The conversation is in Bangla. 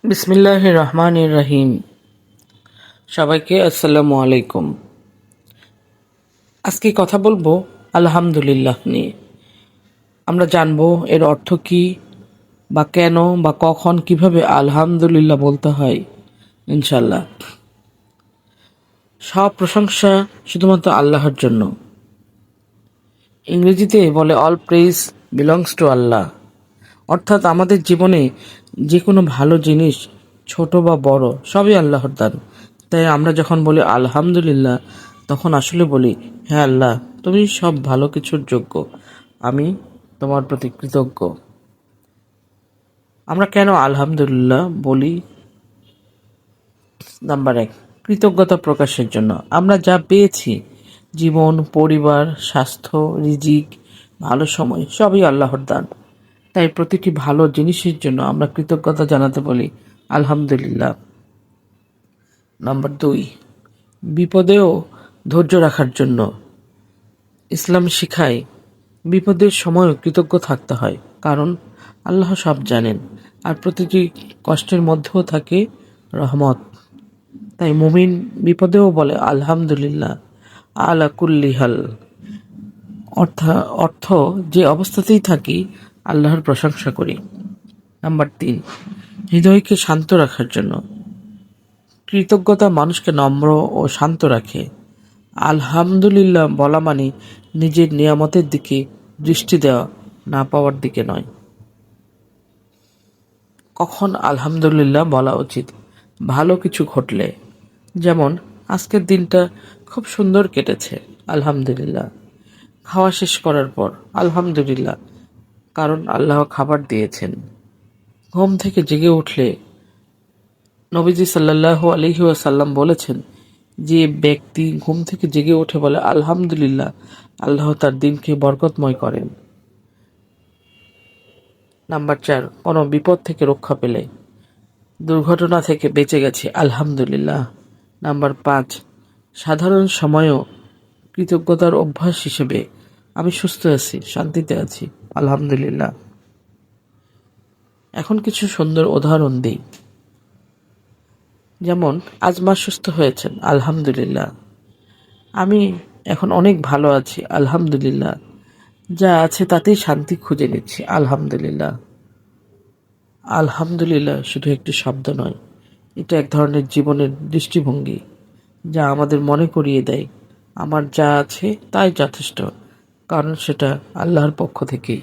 বিসমিল্লাহির রহমানির রহিম। সবাইকে আসসালামু আলাইকুম। আজকে কথা বলবো আলহামদুলিল্লাহ নিয়ে। আমরা জানবো এর অর্থ কি, বা কেন বা কখন কিভাবে আলহামদুলিল্লাহ বলতে হয়। ইনশাল্লাহ, সব প্রশংসা শুধুমাত্র আল্লাহর জন্য। ইংরেজিতে বলে অল প্রেইজ বিলংস টু আল্লাহ। অর্থাৎ আমাদের জীবনে যে কোনো ভালো জিনিস, ছোট বা বড়, সবই আল্লাহর দান। তাই আমরা যখন বলি আলহামদুলিল্লাহ, তখন আসলে বলি, হ্যাঁ আল্লাহ, তুমি সব ভালো কিছুর যোগ্য, আমি তোমার প্রতি কৃতজ্ঞ। আমরা কেন আলহামদুলিল্লাহ বলি? নাম্বার 1, কৃতজ্ঞতা প্রকাশের জন্য। আমরা যা পেয়েছি, জীবন, পরিবার, স্বাস্থ্য, রিজিক, ভালো সময়, সবই আল্লাহর দান। তাই প্রতিটি ভালো জিনিসের জন্য আমরা কৃতজ্ঞতা জানাতে বলি আলহামদুলিল্লাহ। নাম্বার 2, বিপদেও ধৈর্য রাখার জন্য। ইসলাম শিখায় বিপদের সময়ও কৃতজ্ঞ থাকতে হয়, কারণ আল্লাহ সব জানেন, আর প্রতিটি কষ্টের মধ্যেও থাকে রহমত। তাই মুমিন বিপদেও বলে আলহামদুলিল্লাহ আলা কুল্লি হাল। অর্থ যে অবস্থাতেই থাকি আল্লাহর প্রশংসা করি। নাম্বার 3, হৃদয়কে শান্ত রাখার জন্য। কৃতজ্ঞতা মানুষকে নম্র ও শান্ত রাখে। আলহামদুলিল্লাহ বলা মানে নিজের নিয়ামতের দিকে দৃষ্টি দেওয়া, না পাওয়ার দিকে নয়। কখন আলহামদুলিল্লাহ বলা উচিত? ভালো কিছু ঘটলে, যেমন আজকের দিনটা খুব সুন্দর কেটেছে, আলহামদুলিল্লাহ। খাওয়া শেষ করার পর আলহামদুলিল্লাহ, কারণ আল্লাহ খাবার দিয়েছেন। ঘুম থেকে জেগে উঠলে নবীজি সাল্লাল্লাহু আলাইহি ওয়াসাল্লাম বলেছেন, যে ব্যক্তি ঘুম থেকে জেগে উঠে বলে আলহামদুলিল্লাহ, আল্লাহ তার দিনকে বরকতময় করেন। নাম্বার 4, কোনো বিপদ থেকে রক্ষা পেলে, দুর্ঘটনা থেকে বেঁচে গেছে, আলহামদুলিল্লাহ। নাম্বার 5, সাধারণ সময়েও কৃতজ্ঞতার অভ্যাস হিসেবে, আমি সুস্থ আছি, শান্তিতে আছি, আলহামদুলিল্লাহ। এখন কিছু সুন্দর উদাহরণ দিই। যেমন, আজ মা সুস্থ হয়েছেন, আলহামদুলিল্লাহ। আমি এখন অনেক ভালো আছি, আলহামদুলিল্লাহ। যা আছে তাতেই শান্তি খুঁজে নিচ্ছি, আলহামদুলিল্লাহ। আলহামদুলিল্লাহ শুধু একটি শব্দ নয়, এটা এক ধরনের জীবনের দৃষ্টিভঙ্গি, যা আমাদের মনে করিয়ে দেয় আমার যা আছে তাই যথেষ্ট, কারণ সেটা আল্লাহর পক্ষ থেকেই।